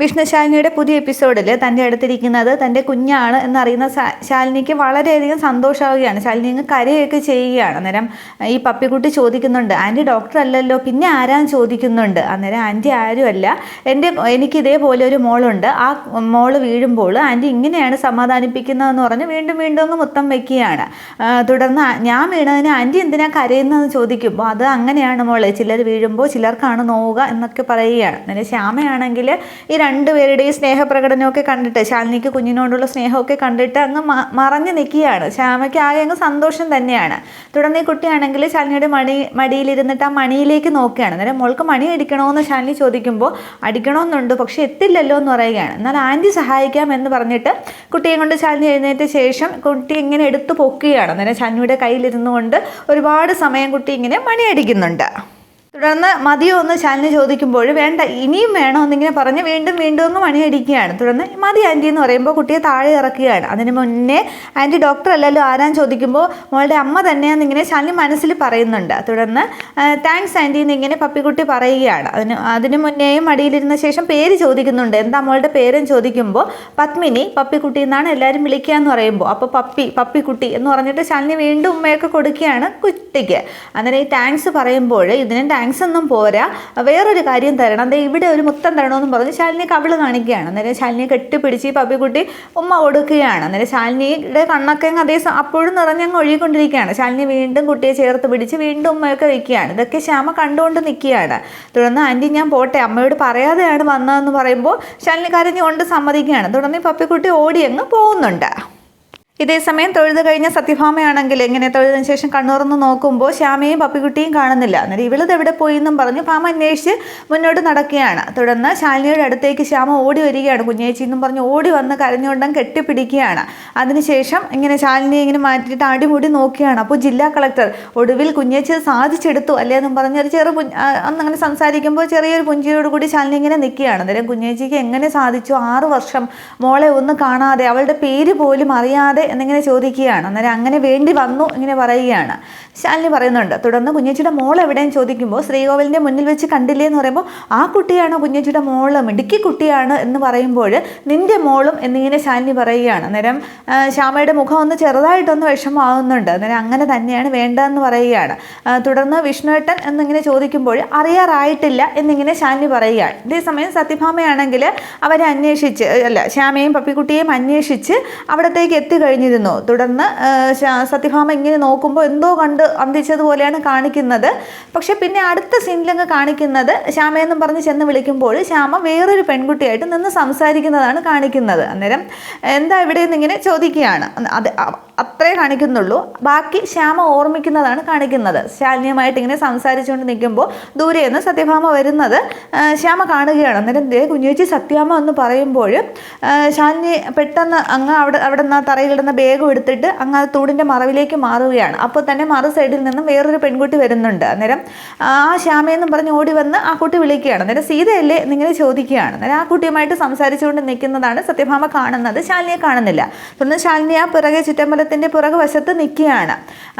വിഷ്ണു ശാലിനിയുടെ പുതിയ എപ്പിസോഡിൽ തൻ്റെ അടുത്തിരിക്കുന്നത് തൻ്റെ കുഞ്ഞാണ് എന്നറിയുന്ന ശാലിനിക്ക് വളരെയധികം സന്തോഷമാവുകയാണ്. ശാലിനി അങ്ങ് കരയൊക്കെ ചെയ്യുകയാണ്. അന്നേരം ഈ പപ്പിക്കുട്ടി ചോദിക്കുന്നുണ്ട്, ആൻറ്റി ഡോക്ടർ അല്ലല്ലോ, പിന്നെ ആരാന്ന് ചോദിക്കുന്നുണ്ട്. അന്നേരം ആൻറ്റി ആരുമല്ല, എനിക്ക് ഇതേപോലെ ഒരു മോളുണ്ട്, ആ മോള് വീഴുമ്പോൾ ആൻറ്റി ഇങ്ങനെയാണ് സമാധാനിപ്പിക്കുന്നതെന്ന് പറഞ്ഞ് വീണ്ടും വീണ്ടും അങ്ങ് മുത്തം വയ്ക്കുകയാണ്. തുടർന്ന് ഞാൻ വീണതിന് ആൻറ്റി എന്തിനാ കരയുന്നതെന്ന് ചോദിക്കുമ്പോൾ അത് അങ്ങനെയാണ് മോളെ, ചിലർ വീഴുമ്പോൾ ചിലർക്കാണ് നോവുക എന്നൊക്കെ പറയുകയാണ്. അന്നേരം ശ്യാമയാണെങ്കിൽ ഈ രണ്ടുപേരുടെയും സ്നേഹപ്രകടനമൊക്കെ കണ്ടിട്ട്, ശാലിനിക്ക് കുഞ്ഞിനോടുള്ള സ്നേഹമൊക്കെ കണ്ടിട്ട് അങ്ങ് മറഞ്ഞു നിൽക്കുകയാണ്. ശ്യാമയ്ക്ക് ആകെ അങ്ങ് സന്തോഷം തന്നെയാണ്. തുടർന്ന് ഈ കുട്ടിയാണെങ്കിൽ ശാലിനിയുടെ മടിയിലിരുന്നിട്ട് ആ മണിയിലേക്ക് നോക്കുകയാണ്. അന്നേരം മോൾക്ക് മണി അടിക്കണമെന്ന് ശാലിനി ചോദിക്കുമ്പോൾ അടിക്കണമെന്നുണ്ട്, പക്ഷെ എത്തില്ലല്ലോ എന്ന് പറയുകയാണ്. എന്നാൽ ആൻറ്റി സഹായിക്കാം എന്ന് പറഞ്ഞിട്ട് കുട്ടിയെ കൊണ്ട് ശാലിനി എഴുന്നേറ്റ ശേഷം കുട്ടി ഇങ്ങനെ എടുത്തു പൊക്കുകയാണ്. അന്നേരം ശാലിനിയുടെ കയ്യിലിരുന്നു കൊണ്ട് ഒരുപാട് സമയം കുട്ടി ഇങ്ങനെ മണി അടിക്കുന്നുണ്ട്. തുടർന്ന് മതിയോ എന്ന് ശാലിനി ചോദിക്കുമ്പോൾ വേണ്ട ഇനിയും വേണോ എന്നിങ്ങനെ പറഞ്ഞ് വീണ്ടും വീണ്ടും ഒന്ന് മണിയടിക്കുകയാണ്. തുടർന്ന് മതി ആൻറ്റി എന്ന് പറയുമ്പോൾ കുട്ടിയെ താഴെ ഇറക്കുകയാണ്. അതിന് മുന്നേ ആൻറ്റി ഡോക്ടർ അല്ലല്ലോ ആരാന്ന് ചോദിക്കുമ്പോൾ മോളുടെ അമ്മ തന്നെയാണെന്നിങ്ങനെ ശാലിനി മനസ്സിൽ പറയുന്നുണ്ട്. തുടർന്ന് താങ്ക്സ് ആൻറ്റി എന്നിങ്ങനെ പപ്പിക്കുട്ടി പറയുകയാണ്. അതിന് മുന്നേയും മടിയിലിരുന്ന ശേഷം പേര് ചോദിക്കുന്നുണ്ട്, എന്താ മോളുടെ പേരെന്ന് ചോദിക്കുമ്പോൾ പത്മിനി പപ്പിക്കുട്ടി എന്നാണ് എല്ലാവരും വിളിക്കുക എന്ന് പറയുമ്പോൾ അപ്പോൾ പപ്പിക്കുട്ടി എന്ന് പറഞ്ഞിട്ട് ശാലിനി വീണ്ടും ഉമ്മയൊക്കെ കൊടുക്കുകയാണ് കുട്ടിക്ക്. അന്നേരം ഈ താങ്ക്സ് പറയുമ്പോൾ ഇതിന് താങ്ക്സ് ഒന്നും പോരാ, വേറൊരു കാര്യം തരണം, ദേ ഇവിടെ ഒരു മുത്തം തരണമെന്നും പറഞ്ഞ് ശാലിനി കവിള് കാണിക്കുകയാണ്. അന്നേരം ശാലിനിയെ കെട്ടിപ്പിടിച്ച് പപ്പിക്കുട്ടി ഉമ്മ കൊടുക്കുകയാണ്. അന്നേരം ശാലിനിയുടെ കണ്ണൊക്കെ അപ്പോഴും നിറഞ്ഞങ്ങ് ഒഴുകിക്കൊണ്ടിരിക്കുകയാണ്. ശാലിനി വീണ്ടും കുട്ടിയെ ചേർത്ത് പിടിച്ച് വീണ്ടും ഉമ്മയൊക്കെ വയ്ക്കുകയാണ്. ഇതൊക്കെ ശ്യാമ കണ്ടുകൊണ്ട് നിൽക്കുകയാണ്. തുടർന്ന് ആൻറ്റി ഞാൻ പോട്ടെ, അമ്മയോട് പറയാതെയാണ് വന്നതെന്ന് പറയുമ്പോൾ ശാലിനി കരഞ്ഞുകൊണ്ട് സമ്മതിക്കുകയാണ്. തുടർന്ന് പപ്പിക്കുട്ടി ഓടിയങ്ങ് പോകുന്നുണ്ട്. ഇതേസമയം തൊഴുത് കഴിഞ്ഞ സത്യഭാമയാണെങ്കിൽ ഇങ്ങനെ തൊഴുതിന് ശേഷം കണ്ണുറന്ന് നോക്കുമ്പോൾ ശ്യാമയും പപ്പിക്കുട്ടിയും കാണുന്നില്ല. അന്നേരം ഇവളിത് എവിടെ പോയി എന്നും പറഞ്ഞ് ഭാമ അന്വേഷിച്ച് മുന്നോട്ട് നടക്കുകയാണ്. തുടർന്ന് ശാലിനിയുടെ അടുത്തേക്ക് ശ്യാമ ഓടി വരികയാണ്. കുഞ്ഞേച്ചി എന്നും പറഞ്ഞ് ഓടി വന്ന് കരഞ്ഞുകൊണ്ടും കെട്ടിപ്പിടിക്കുകയാണ്. അതിനുശേഷം ഇങ്ങനെ ശാലിനിയെ ഇങ്ങനെ മാറ്റിയിട്ട് അടിമുടി നോക്കുകയാണ്. അപ്പോൾ ജില്ലാ കളക്ടർ ഒടുവിൽ കുഞ്ഞേച്ചി സാധിച്ചെടുത്തു അല്ലേ എന്നും പറഞ്ഞ് ഒരു അന്നങ്ങനെ സംസാരിക്കുമ്പോൾ ചെറിയൊരു പുഞ്ചിയോട് കൂടി ശാലിനി ഇങ്ങനെ നിൽക്കുകയാണ്. അന്നേരം കുഞ്ഞേച്ചിക്ക് എങ്ങനെ സാധിച്ചു 6 വർഷം മോളെ ഒന്ന് കാണാതെ, അവളുടെ പേര് പോലും അറിയാതെ എന്നിങ്ങനെ ചോദിക്കുകയാണ്. അന്നേരം അങ്ങനെ വേണ്ടി വന്നു ഇങ്ങനെ പറയുകയാണ്. ശാലിനി പറയുന്നുണ്ട്. തുടർന്ന് കുഞ്ഞേച്ചിയുടെ മോൾ എവിടെയെന്ന് ചോദിക്കുമ്പോൾ ശ്രീകോവിലിൻ്റെ മുന്നിൽ വെച്ച് കണ്ടില്ലേ എന്ന് പറയുമ്പോൾ ആ കുട്ടിയാണോ കുഞ്ഞേച്ചിയുടെ മോള്, മിടുക്കി കുട്ടിയാണ് എന്ന് പറയുമ്പോൾ നിന്റെ മോളും എന്നിങ്ങനെ ശാലിനി പറയുകയാണ്. അന്നേരം ശ്യാമയുടെ മുഖം ഒന്ന് ചെറുതായിട്ടൊന്ന് വിഷമമാകുന്നുണ്ട്. അന്നേരം അങ്ങനെ തന്നെയാണ് വേണ്ടതെന്ന് പറയുകയാണ്. തുടർന്ന് വിഷ്ണുവേട്ടൻ എന്നിങ്ങനെ ചോദിക്കുമ്പോൾ അറിയാറായിട്ടില്ല എന്നിങ്ങനെ ശാലിനി പറയുകയാണ്. ഇതേസമയം സത്യഭാമയാണെങ്കിൽ അവരെ അന്വേഷിച്ച് ശ്യാമയും പപ്പിക്കുട്ടിയെയും അന്വേഷിച്ച് അവിടത്തേക്ക് എത്തിക്കഴിഞ്ഞിരുന്നു. തുടർന്ന് സത്യഭാമ ഇങ്ങനെ നോക്കുമ്പോൾ എന്തോ കണ്ട് അന്തിച്ചതുപോലെയാണ് കാണിക്കുന്നത്. പക്ഷെ പിന്നെ അടുത്ത സീനിലങ്ങ് കാണിക്കുന്നത് ശ്യാമയെന്നും പറഞ്ഞ് ചെന്ന് വിളിക്കുമ്പോൾ ശ്യാമ വേറൊരു പെൺകുട്ടിയായിട്ട് നിന്ന് സംസാരിക്കുന്നതാണ് കാണിക്കുന്നത്. അന്നേരം എന്താ ഇവിടെ നിന്നിങ്ങനെ ചോദിക്കുകയാണ്. അത് അത്രേ കാണിക്കുന്നുള്ളൂ. ബാക്കി ശ്യാമ ഓർമ്മിക്കുന്നതാണ് കാണിക്കുന്നത്. ശാലിനിയുമായിട്ട് ഇങ്ങനെ സംസാരിച്ചുകൊണ്ട് നിൽക്കുമ്പോൾ ദൂരെ നിന്ന് സത്യഭാമ വരുന്നത് ശ്യാമ കാണുകയാണ്. അന്നേരം കുഞ്ഞേച്ചി സത്യാമ്മ എന്ന് പറയുമ്പോൾ ശാലിനി പെട്ടെന്ന് അങ്ങ് അവിടെ നിന്ന് തറയിലിടുന്ന ബാഗും എടുത്തിട്ട് അങ്ങ് ആ തൂണിൻ്റെ മറവിലേക്ക് മാറുകയാണ്. അപ്പോൾ തന്നെ മറു സൈഡിൽ നിന്നും വേറൊരു പെൺകുട്ടി വരുന്നുണ്ട്. അന്നേരം ആ ശ്യാമയെന്നും പറഞ്ഞ് ഓടി വന്ന് ആ കുട്ടി വിളിക്കുകയാണ്. അന്നേരം സീതയല്ലേ എന്നിങ്ങനെ ചോദിക്കുകയാണ്. അന്നേരം ആ കുട്ടിയുമായിട്ട് സംസാരിച്ചുകൊണ്ട് നിൽക്കുന്നതാണ് സത്യഭാമ കാണുന്നത്. ശാലിനിയെ കാണുന്നില്ല. തുടർന്ന് ശാലിനി ആ പിറകെ ചുറ്റമ്പലത്തിൻ്റെ പുറകെ വശത്ത് നിൽക്കുകയാണ്.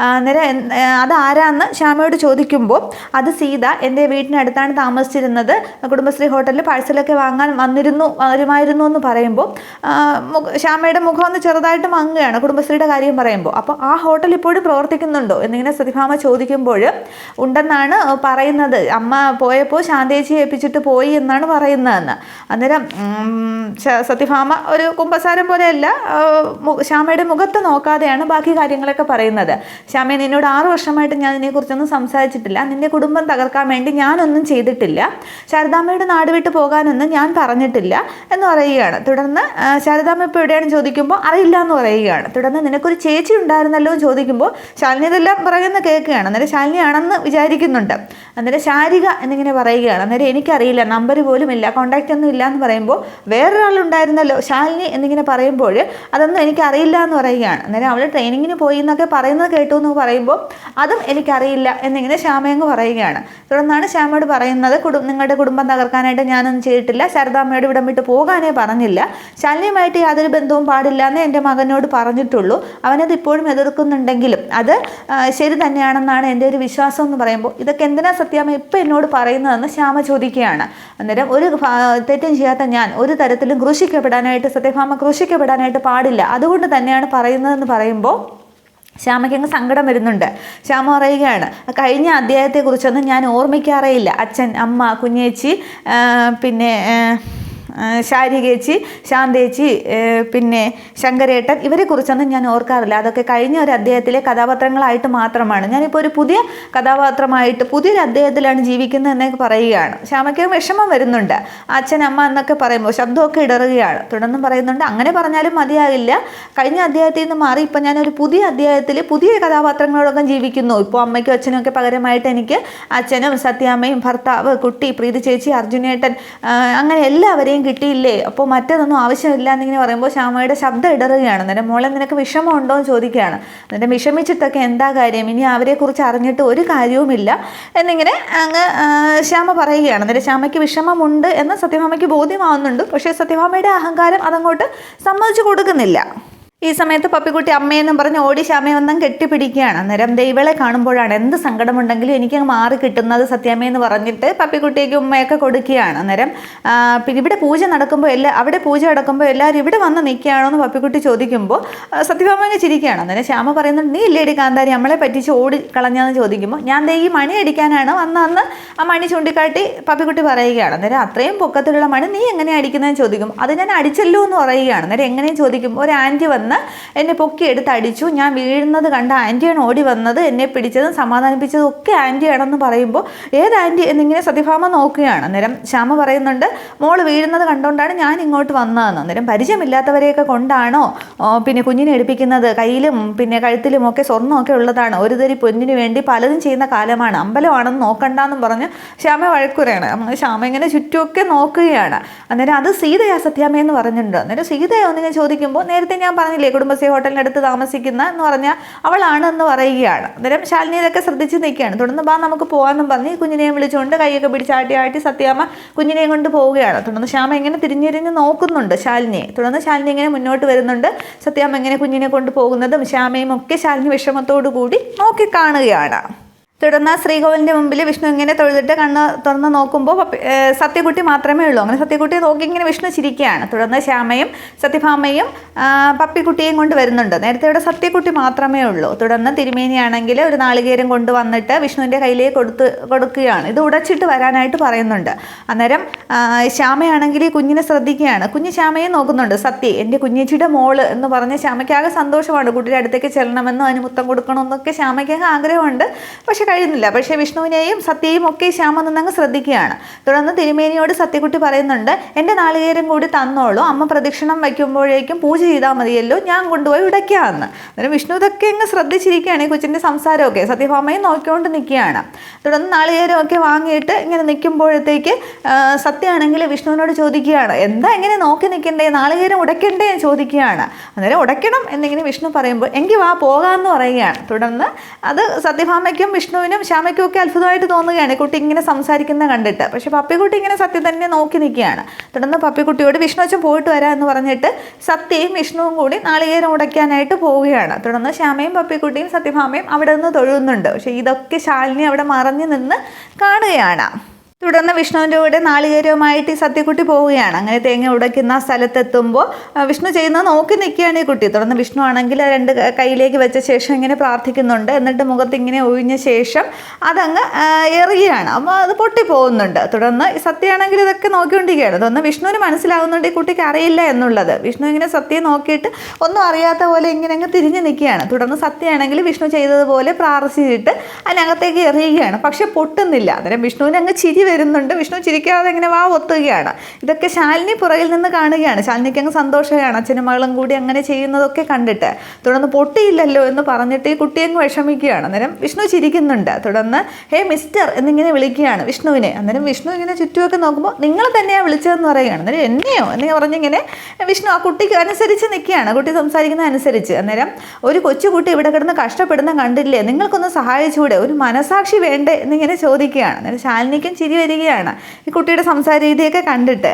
അന്നേരം അത് ആരാന്ന് ശ്യാമയോട് ചോദിക്കുമ്പോൾ അത് സീത, എൻ്റെ വീട്ടിനടുത്താണ് താമസിച്ചിരുന്നത്, കുടുംബശ്രീ ഹോട്ടലിൽ പാഴ്സലൊക്കെ വാങ്ങാൻ വരുമായിരുന്നു എന്ന് പറയുമ്പോൾ ശ്യാമയുടെ മുഖം ഒന്ന് ചെറുതായിട്ട് മങ്ങുകയാണ് കുടുംബശ്രീയുടെ കാര്യം പറയുമ്പോൾ. അപ്പോൾ ആ ഹോട്ടൽ ഇപ്പോഴും പ്രവർത്തിക്കുന്നുണ്ടോ എന്നിങ്ങനെ സത്യഭാമ ചോദിക്കുമ്പോൾ ഉണ്ടെന്നാണ് പറയുന്നത്. അമ്മ പോയപ്പോൾ ശാന്തേച്ചിയെ ഏൽപ്പിച്ചിട്ട് പോയി എന്നാണ് പറയുന്നതെന്ന്. അന്നേരം സത്യഭാമ ഒരു കുമ്പസാരം പോലെയല്ല, ശ്യാമയുടെ മുഖത്ത് നോക്കാതെയാണ് ബാക്കി കാര്യങ്ങളൊക്കെ പറയുന്നത്. ശ്യാമ, നിന്നോട് 6 വർഷമായിട്ട് ഞാൻ ഇതിനെക്കുറിച്ചൊന്നും സംസാരിച്ചിട്ടില്ല, നിന്റെ കുടുംബം തകർക്കാൻ വേണ്ടി ഞാനൊന്നും ചെയ്തിട്ടില്ല, ശാരദാമ്മയുടെ നാട് വിട്ട് പോകാനൊന്നും ഞാൻ പറഞ്ഞിട്ടില്ല എന്ന് പറയുകയാണ്. തുടർന്ന് ശാരദാമ്മ ഇപ്പോൾ എവിടെയാണ് ചോദിക്കുമ്പോൾ അറിയില്ല എന്ന് പറയുകയാണ്. തുടർന്ന് നിനക്കൊരു ചേച്ചി ഉണ്ടായിരുന്നല്ലോ എന്ന് ചോദിക്കുമ്പോൾ ശാലിനി ഇതെല്ലാം പറയുന്ന കേൾക്കുകയാണ്. അന്നേരം ശാലിനി ആണെന്ന് വിചാരിക്കുന്നുണ്ട്. അന്നേരം ശാരിക എന്നിങ്ങനെ പറയുകയാണ്. അന്നേരം എനിക്കറിയില്ല, നമ്പർ പോലും ഇല്ല, കോൺടാക്റ്റ് ഒന്നും ഇല്ല എന്ന് പറയുമ്പോൾ വേറൊരാളുണ്ടായിരുന്നല്ലോ ശാലിനി എന്നിങ്ങനെ പറയുമ്പോൾ അതൊന്നും എനിക്കറിയില്ല എന്ന് പറയുകയാണ്. അന്നേരം അവൾ ട്രെയിനിങ്ങിന് പോയി എന്നൊക്കെ പറയുന്നത് കേട്ടു എന്ന് പറയുമ്പോൾ അതും എനിക്കറിയില്ല എന്നിങ്ങനെ ശ്യാമയങ്ങ് പറയുകയാണ്. തുടർന്നാണ് ശ്യാമയോട് പറയുന്നത്, നിങ്ങളുടെ കുടുംബം തകർക്കാനായിട്ട് ഞാനൊന്നും ചെയ്തിട്ടില്ല, ശാരദാമ്മയോട് ഇവിടം വിട്ട് പോകാനേ പറഞ്ഞില്ല, ശാലിനിയുമായിട്ട് യാതൊരു ബന്ധവും പാടില്ല എന്ന് എൻ്റെ മകനോട് പറഞ്ഞിട്ടുള്ളൂ. അവനത് ഇപ്പോഴും എതിർക്കുന്നുണ്ടെങ്കിലും അത് ശരി തന്നെയാണെന്നാണ് എൻ്റെ ഒരു വിശ്വാസം എന്ന് പറയുമ്പോൾ ഇതൊക്കെ എന്തിനാ സത്യാമ്മ ഇപ്പം എന്നോട് പറയുന്നതെന്ന് ശ്യാമ ചോദിക്കുകയാണ്. അന്നേരം ഒരു തെറ്റും ചെയ്യാത്ത ഞാൻ ഒരു തരത്തിലും ക്രൂശിക്കപ്പെടാനായിട്ട് സത്യഭാമ ക്രൂശിക്കപ്പെടാനായിട്ട് പാടില്ല, അതുകൊണ്ട് തന്നെയാണ് പറയുന്നതെന്ന് പറയുമ്പോൾ ശ്യാമയ്ക്ക് അങ്ങ് സങ്കടം വരുന്നുണ്ട്. ശ്യാമ പറയുകയാണ്, കഴിഞ്ഞ അധ്യായത്തെക്കുറിച്ചൊന്നും ഞാൻ ഓർമ്മിക്കാറേയില്ല. അച്ഛൻ, അമ്മ, കുഞ്ഞേച്ചി, പിന്നെ ശാരികേച്ചി, ശാന്തേച്ചി, പിന്നെ ശങ്കരേട്ടൻ, ഇവരെക്കുറിച്ചൊന്നും ഞാൻ ഓർക്കാറില്ല. അതൊക്കെ കഴിഞ്ഞ ഒരു അധ്യായത്തിലെ കഥാപാത്രങ്ങളായിട്ട് മാത്രമാണ്. ഞാനിപ്പോൾ ഒരു പുതിയ കഥാപാത്രമായിട്ട് പുതിയൊരു അധ്യായത്തിലാണ് ജീവിക്കുന്നത് എന്നൊക്കെ പറയുകയാണ്. ശ്യാമയ്ക്ക് വിഷമം വരുന്നുണ്ട്. അച്ഛൻ, അമ്മ എന്നൊക്കെ പറയുമ്പോൾ ശബ്ദമൊക്കെ ഇടറുകയാണ്. തുടർന്നും പറയുന്നുണ്ട്, അങ്ങനെ പറഞ്ഞാലും മതിയാകില്ല, കഴിഞ്ഞ അധ്യായത്തിൽ നിന്ന് മാറി ഇപ്പം ഞാനൊരു പുതിയ അധ്യായത്തിൽ പുതിയ കഥാപാത്രങ്ങളോടൊപ്പം ജീവിക്കുന്നു. ഇപ്പോൾ അമ്മയ്ക്കും അച്ഛനും ഒക്കെ പകരമായിട്ട് എനിക്ക് അച്ഛനും സത്യാമ്മയും ഭർത്താവ്, കുട്ടി, പ്രീതി ചേച്ചി, അർജുനേട്ടൻ, അങ്ങനെ എല്ലാവരെയും കിട്ടിയില്ലേ, അപ്പോൾ മറ്റൊന്നും ആവശ്യമില്ല എന്നിങ്ങനെ പറയുമ്പോൾ ശ്യാമയുടെ ശബ്ദം ഇടറുകയാണ്. അന്നേരം മോളെ നിനക്ക് വിഷമമുണ്ടോ എന്ന് ചോദിക്കുകയാണ്. അന്നേരം വിഷമിച്ചിട്ടൊക്കെ എന്താ കാര്യം, ഇനി അവരെക്കുറിച്ച് അറിഞ്ഞിട്ട് ഒരു കാര്യവുമില്ല എന്നിങ്ങനെ അങ്ങ് ശ്യാമ പറയുകയാണ്. അന്നേരം ശ്യാമയ്ക്ക് വിഷമമുണ്ട് എന്ന് സത്യഭാമയ്ക്ക് ബോധ്യമാവുന്നുണ്ട്. പക്ഷേ സത്യഭാമയുടെ അഹങ്കാരം അതങ്ങോട്ട് സമ്മതിച്ചു കൊടുക്കുന്നില്ല. ഈ സമയത്ത് പപ്പിക്കുട്ടി അമ്മയെന്നും പറഞ്ഞ് ഓടി ശ്യാമയെ ഒന്നും കെട്ടിപ്പിടിക്കുകയാണ്. അന്നേരം ദൈവളെ കാണുമ്പോഴാണ് എന്ത് സങ്കടമുണ്ടെങ്കിലും എനിക്ക് മാറി കിട്ടുന്നത് സത്യാമ്മയെന്ന് പറഞ്ഞിട്ട് പപ്പിക്കുട്ടിക്ക് ഉമ്മയൊക്കെ കൊടുക്കുകയാണ്. അന്നേരം പിന്നെ ഇവിടെ പൂജ നടക്കുമ്പോൾ അവിടെ പൂജ നടക്കുമ്പോൾ എല്ലാവരും ഇവിടെ വന്ന് നിൽക്കുകയാണോ എന്ന് പപ്പിക്കുട്ടി ചോദിക്കുമ്പോൾ സത്യഭാമ ചിരിക്കുകയാണ്. അന്നേരം ശ്യാമ പറയുന്നുണ്ട്, നീ ഇല്ലേടി കാന്താരി നമ്മളെ പറ്റിച്ച് ഓടി കളഞ്ഞാന്ന് ചോദിക്കുമ്പോൾ ഞാൻ ഈ മണി അടിക്കാനാണ് വന്നതെന്ന് ആ മണി ചൂണ്ടിക്കാട്ടി പപ്പിക്കുട്ടി പറയുകയാണ്. അന്നേരം അത്രയും പൊക്കത്തിലുള്ള മണി നീ എങ്ങനെയാണ് അടിക്കുന്നതെന്ന് ചോദിക്കുമ്പോൾ അത് ഞാൻ അടിച്ചല്ലോ എന്ന് പറയുകയാണ്. അന്നേരം എങ്ങനെയും ചോദിക്കുമ്പോൾ ഒരു ആൻറ്റി വന്ന് എന്നെ പൊക്കിയെടുത്ത് അടിച്ചു, ഞാൻ വീഴുന്നത് കണ്ട ആൻറ്റിയാണ് ഓടി വന്നത്, എന്നെ പിടിച്ചതും സമാധാനിപ്പിച്ചതും ഒക്കെ ആൻറ്റിയാണെന്ന് പറയുമ്പോൾ ഏത് ആൻറ്റി എന്നിങ്ങനെ സത്യഭാമ നോക്കുകയാണ്. അന്നേരം ശ്യാമ പറയുന്നുണ്ട്, മോള് വീഴുന്നത് കണ്ടുകൊണ്ടാണ് ഞാൻ ഇങ്ങോട്ട് വന്നതെന്ന്. അന്നേരം പരിചയമില്ലാത്തവരെയൊക്കെ കൊണ്ടാണോ പിന്നെ കുഞ്ഞിനെ എടുപ്പിക്കുന്നത്, കയ്യിലും പിന്നെ കഴുത്തിലും ഒക്കെ സ്വർണ്ണമൊക്കെ ഉള്ളതാണ്, ഒരു തരി പൊന്നിന് വേണ്ടി പലതും ചെയ്യുന്ന കാലമാണ്, അമ്പലമാണെന്ന് നോക്കണ്ടെന്നും പറഞ്ഞ് ശ്യാമ വഴക്കുറയാണ്. ശ്യാമ ഇങ്ങനെ ചുറ്റുമൊക്കെ നോക്കുകയാണ്. അന്നേരം അത് സീതയാ സത്യാമ്മയെന്ന് പറഞ്ഞിട്ടുണ്ട്. അന്നേരം സീതയോ എന്നിങ്ങനെ ചോദിക്കുമ്പോൾ നേരത്തെ ഞാൻ പറഞ്ഞില്ലേ കുടുംബശ്രീ ഹോട്ടലിനടുത്ത് താമസിക്കുന്ന എന്ന് പറഞ്ഞാൽ അവളാണ് എന്ന് പറയുകയാണ്. അന്നേരം ശാലിനി ഇതൊക്കെ ശ്രദ്ധിച്ച് നിൽക്കുകയാണ്. തുടർന്ന് നമുക്ക് പോകാമെന്നും പറഞ്ഞ് കുഞ്ഞിനെയും വിളിച്ചുകൊണ്ട് കൈയൊക്കെ പിടിച്ചാട്ടി സത്യാമ്മ കുഞ്ഞിനെയും കൊണ്ട് പോവുകയാണ്. തുടർന്ന് ശ്യാമ ഇങ്ങനെ തിരിഞ്ഞിരിഞ്ഞ് നോക്കുന്നുണ്ട് ശാലിനിയെ. തുടർന്ന് ശാലിനി ഇങ്ങനെ മുന്നോട്ട് വരുന്നുണ്ട്. സത്യാമ്മ ഇങ്ങനെ കുഞ്ഞിനെ കൊണ്ട് പോകുന്നതും ശ്യാമയും ഒക്കെ ശാലിനി വിഷമത്തോടു കൂടി നോക്കി കാണുകയാണ്. തുടർന്ന് ശ്രീകോവിലിൻ്റെ മുമ്പിൽ വിഷ്ണു ഇങ്ങനെ തൊഴുതിട്ട് കണ്ണ് തുറന്ന് നോക്കുമ്പോൾ സത്യകുട്ടി മാത്രമേ ഉള്ളൂ. അങ്ങനെ സത്യകുട്ടിയെ നോക്കി ഇങ്ങനെ വിഷ്ണു ചിരിക്കുകയാണ്. തുടർന്ന് ശ്യാമയും സത്യഭാമയും പപ്പിക്കുട്ടിയെയും കൊണ്ട് വരുന്നുണ്ട്. നേരത്തെ ഇവിടെ സത്യകുട്ടി മാത്രമേ ഉള്ളൂ. തുടർന്ന് തിരുമേനിയാണെങ്കിൽ ഒരു നാളികേരം കൊണ്ടുവന്നിട്ട് വിഷ്ണുവിൻ്റെ കയ്യിലേക്ക് കൊടുക്കുകയാണ്. ഇത് ഉടച്ചിട്ട് വരാനായിട്ട് പറയുന്നുണ്ട്. അന്നേരം ശ്യാമയാണെങ്കിൽ ഈ കുഞ്ഞിനെ ശ്രദ്ധിക്കുകയാണ്. കുഞ്ഞ് ശ്യാമയെ നോക്കുന്നുണ്ട്. സത്യ എൻ്റെ കുഞ്ഞേച്ചിയുടെ മോള് എന്ന് പറഞ്ഞ് ശ്യാമയ്ക്കാകെ സന്തോഷമാണ്. കുട്ടിയുടെ അടുത്തേക്ക് ചെല്ലണമെന്നും അതിന് മുത്തം കൊടുക്കണമെന്നൊക്കെ ശ്യാമയ്ക്കൊക്കെ ആഗ്രഹമുണ്ട്. പക്ഷെ കഴിയുന്നില്ല. പക്ഷേ വിഷ്ണുവിനെയും സത്യയും ഒക്കെ ശ്യാമ നിന്നങ്ങ് ശ്രദ്ധിക്കുകയാണ്. തുടർന്ന് തിരുമേനിയോട് സത്യക്കുട്ടി പറയുന്നുണ്ട്, എൻ്റെ നാളികേരം കൂടി തന്നോളൂ, അമ്മ പ്രദക്ഷിണം വയ്ക്കുമ്പോഴേക്കും പൂജ ചെയ്താൽ മതിയല്ലോ, ഞാൻ കൊണ്ടുപോയി ഉടയ്ക്കാമെന്ന്. അന്നേരം വിഷ്ണു ഇതൊക്കെ അങ്ങ് ശ്രദ്ധിച്ചിരിക്കുകയാണ്. ഈ കൊച്ചിൻ്റെ സംസാരമൊക്കെ സത്യഭാമയും നോക്കിക്കൊണ്ട് നിൽക്കുകയാണ്. തുടർന്ന് നാളികേരമൊക്കെ വാങ്ങിയിട്ട് ഇങ്ങനെ നിൽക്കുമ്പോഴത്തേക്ക് സത്യമാണെങ്കിൽ വിഷ്ണുവിനോട് ചോദിക്കുകയാണ്, എന്താ ഇങ്ങനെ നോക്കി നിൽക്കണ്ടേ, നാളികേരം ഉടയ്ക്കണ്ടേ എന്ന് ചോദിക്കുകയാണ്. അന്നേരം ഉടയ്ക്കണം എന്നിങ്ങനെ വിഷ്ണു പറയുമ്പോൾ എങ്കിൽ വാ പോകാമെന്ന് പറയുകയാണ്. തുടർന്ന് അത് സത്യഭാമയ്ക്കും വിഷ്ണുവിനും ശ്യാമയ്ക്കും ഒക്കെ അത്ഭുതമായിട്ട് തോന്നുകയാണ് കുട്ടി ഇങ്ങനെ സംസാരിക്കുന്നത് കണ്ടിട്ട്. പക്ഷെ പപ്പിക്കുട്ടി ഇങ്ങനെ സത്യം തന്നെ നോക്കി നിൽക്കുകയാണ്. തുടർന്ന് പപ്പിക്കുട്ടിയോട് വിഷ്ണു അച്ഛൻ പോയിട്ട് വരാം എന്ന് പറഞ്ഞിട്ട് സത്യയും വിഷ്ണുവും കൂടി നാളികേരം ഉടയ്ക്കാനായിട്ട് പോവുകയാണ്. തുടർന്ന് ശ്യാമയും പപ്പിക്കുട്ടിയും സത്യഭാമയും അവിടെ നിന്ന് തൊഴുന്നുണ്ട്. പക്ഷേ ഇതൊക്കെ ശാലിനി അവിടെ മറഞ്ഞു നിന്ന് കാണുകയാണ്. തുടർന്ന് വിഷ്ണുവിൻ്റെ കൂടെ നാളികേരവുമായിട്ട് ഈ സത്യക്കുട്ടി പോവുകയാണ്. അങ്ങനെ തേങ്ങ ഉടയ്ക്കുന്ന സ്ഥലത്തെത്തുമ്പോൾ വിഷ്ണു ചെയ്യുന്നത് നോക്കി നിൽക്കുകയാണ് ഈ കുട്ടി. തുടർന്ന് വിഷ്ണു ആണെങ്കിൽ രണ്ട് കയ്യിലേക്ക് വെച്ച ശേഷം ഇങ്ങനെ പ്രാർത്ഥിക്കുന്നുണ്ട്. എന്നിട്ട് മുഖത്ത് ഇങ്ങനെ ഒഴിഞ്ഞ ശേഷം അതങ്ങ് എറിയുകയാണ്. അപ്പോൾ അത് പൊട്ടിപ്പോകുന്നുണ്ട്. തുടർന്ന് സത്യമാണെങ്കിൽ ഇതൊക്കെ നോക്കിക്കൊണ്ടിരിക്കുകയാണ്. തുടർന്ന് വിഷ്ണുവിന് മനസ്സിലാവുന്നുണ്ട് ഈ കുട്ടിക്ക് അറിയില്ല എന്നുള്ളത്. വിഷ്ണു ഇങ്ങനെ സത്യം നോക്കിയിട്ട് ഒന്നും അറിയാത്ത പോലെ ഇങ്ങനെ അങ്ങ് തിരിഞ്ഞ് നിൽക്കുകയാണ്. തുടർന്ന് സത്യമാണെങ്കിൽ വിഷ്ണു ചെയ്തതുപോലെ പ്രാർത്ഥിച്ചിട്ട് അതിനകത്തേക്ക് എറിയുകയാണ്. പക്ഷെ പൊട്ടുന്നില്ല. അന്നേരം വിഷ്ണുവിന് അങ്ങ് ചിരി വരുന്നുണ്ട്. വിഷ്ണു ചിരിക്കാതെ ഇങ്ങനെ വാ ഒത്തുകയാണ്. ഇതൊക്കെ ശാലിനി പുറകിൽ നിന്ന് കാണുകയാണ്. ശാലിനിക്ക് അങ്ങ് സന്തോഷമാണ് അച്ഛനും മകളും കൂടി അങ്ങനെ ചെയ്യുന്നതൊക്കെ കണ്ടിട്ട്. തുടർന്ന് പൊട്ടിയില്ലല്ലോ എന്ന് പറഞ്ഞിട്ട് ഈ കുട്ടി അങ്ങ് വിഷമിക്കുകയാണ്. അന്നേരം വിഷ്ണു ചിരിക്കുന്നുണ്ട്. തുടർന്ന് ഹേ മിസ്റ്റർ എന്നിങ്ങനെ വിളിക്കുകയാണ് വിഷ്ണുവിനെ. അന്നേരം വിഷ്ണു ഇങ്ങനെ ചുറ്റുമൊക്കെ നോക്കുമ്പോൾ നിങ്ങൾ തന്നെയാണ് വിളിച്ചതെന്ന് പറയുകയാണ്. അന്നേരം എന്നെയോ എന്ന് പറഞ്ഞിങ്ങനെ വിഷ്ണു ആ കുട്ടിക്ക് അനുസരിച്ച് നിൽക്കുകയാണ്. കുട്ടി സംസാരിക്കുന്ന അനുസരിച്ച്. അന്നേരം ഒരു കൊച്ചുകുട്ടി ഇവിടെ കിടന്ന് കഷ്ടപ്പെടുന്ന കണ്ടില്ലേ, നിങ്ങൾക്കൊന്ന് സഹായിച്ചുകൂടെ, ഒരു മനസാക്ഷി വേണ്ടേ എന്നിങ്ങനെ ചോദിക്കുകയാണ്. അന്നേരം ശാലിനിക്കും ചിരി തിരികെ വരികയാണ് ഈ കുട്ടിയുടെ സംസാര രീതിയൊക്കെ കണ്ടിട്ട്.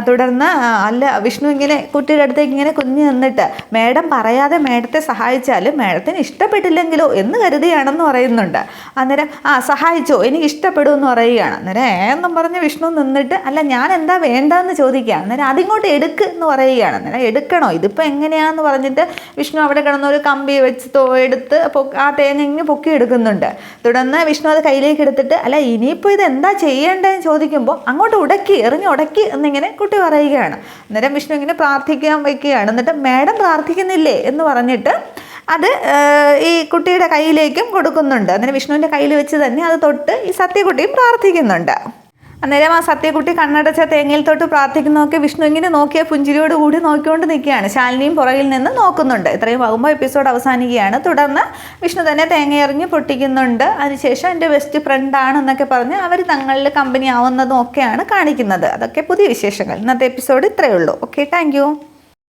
തുടർന്ന് അല്ല വിഷ്ണു ഇങ്ങനെ കുട്ടിയുടെ അടുത്തേക്ക് ഇങ്ങനെ കുഞ്ഞ് നിന്നിട്ട് മേഡം പറയാതെ മേഡത്തെ സഹായിച്ചാലും മേഡത്തിന് ഇഷ്ടപ്പെട്ടില്ലെങ്കിലോ എന്ന് കരുതിയാണെന്ന് പറയുന്നുണ്ട്. അന്നേരം സഹായിച്ചോ എനിക്ക് ഇഷ്ടപ്പെടുമെന്ന് പറയുകയാണ്. അന്നേരം എന്നും പറഞ്ഞ് വിഷ്ണു നിന്നിട്ട് അല്ല ഞാൻ എന്താ വേണ്ടതെന്ന് ചോദിക്കുകയാണ്. അന്നേരം അതിങ്ങോട്ട് എടുക്ക് എന്ന് പറയുകയാണ്. അന്നേരം എടുക്കണോ ഇതിപ്പോൾ എങ്ങനെയാണെന്ന് പറഞ്ഞിട്ട് വിഷ്ണു അവിടെ കിടന്നൊരു കമ്പി വെച്ച് എടുത്ത് ആ തേങ്ങ ഇങ്ങനെ പൊക്കി എടുക്കുന്നുണ്ട്. തുടർന്ന് വിഷ്ണു അത് കയ്യിലേക്ക് എടുത്തിട്ട് അല്ല ഇനിയിപ്പോൾ ഇത് എന്താ ചെയ്യേണ്ടതെന്ന് ചോദിക്കുമ്പോൾ അങ്ങോട്ട് ഉടക്കി ഉടക്കി എന്നിങ്ങനെ കുട്ടി പറയുകയാണ്. അന്നേരം വിഷ്ണു ഇങ്ങനെ പ്രാർത്ഥിക്കാൻ വയ്ക്കുകയാണ്. എന്നിട്ട് മേഡം പ്രാർത്ഥിക്കുന്നില്ലേ എന്ന് പറഞ്ഞിട്ട് അത് ഈ കുട്ടിയുടെ കയ്യിലേക്കും കൊടുക്കുന്നുണ്ട്. അന്നേരം വിഷ്ണുവിൻ്റെ കയ്യിൽ വെച്ച് തന്നെ അത് തൊട്ട് ഈ സത്യകുട്ടിയും പ്രാർത്ഥിക്കുന്നുണ്ട്. അന്നേരം ആ സത്യകുട്ടി കണ്ണടച്ച തേങ്ങയിൽ തൊട്ട് പ്രാർത്ഥിക്കുന്നതൊക്കെ വിഷ്ണു ഇങ്ങനെ നോക്കിയ പുഞ്ചിരിയോട് കൂടി നോക്കിക്കൊണ്ട് നിൽക്കുകയാണ്. ശാലിനിയും പുറകിൽ നിന്ന് നോക്കുന്നുണ്ട്. ഇത്രയും ആകുമ്പോൾ എപ്പിസോഡ് അവസാനിക്കുകയാണ്. തുടർന്ന് വിഷ്ണു തന്നെ തേങ്ങ എറിഞ്ഞ് പൊട്ടിക്കുന്നുണ്ട്. അതിനുശേഷം എൻ്റെ ബെസ്റ്റ് ഫ്രണ്ടാണ് എന്നൊക്കെ പറഞ്ഞ് അവർ തങ്ങളിൽ കമ്പനി ആവുന്നതും ഒക്കെയാണ് കാണിക്കുന്നത്. അതൊക്കെ പുതിയ വിശേഷങ്ങൾ. ഇന്നത്തെ എപ്പിസോഡ് ഇത്രയേ ഉള്ളൂ. Okay, thank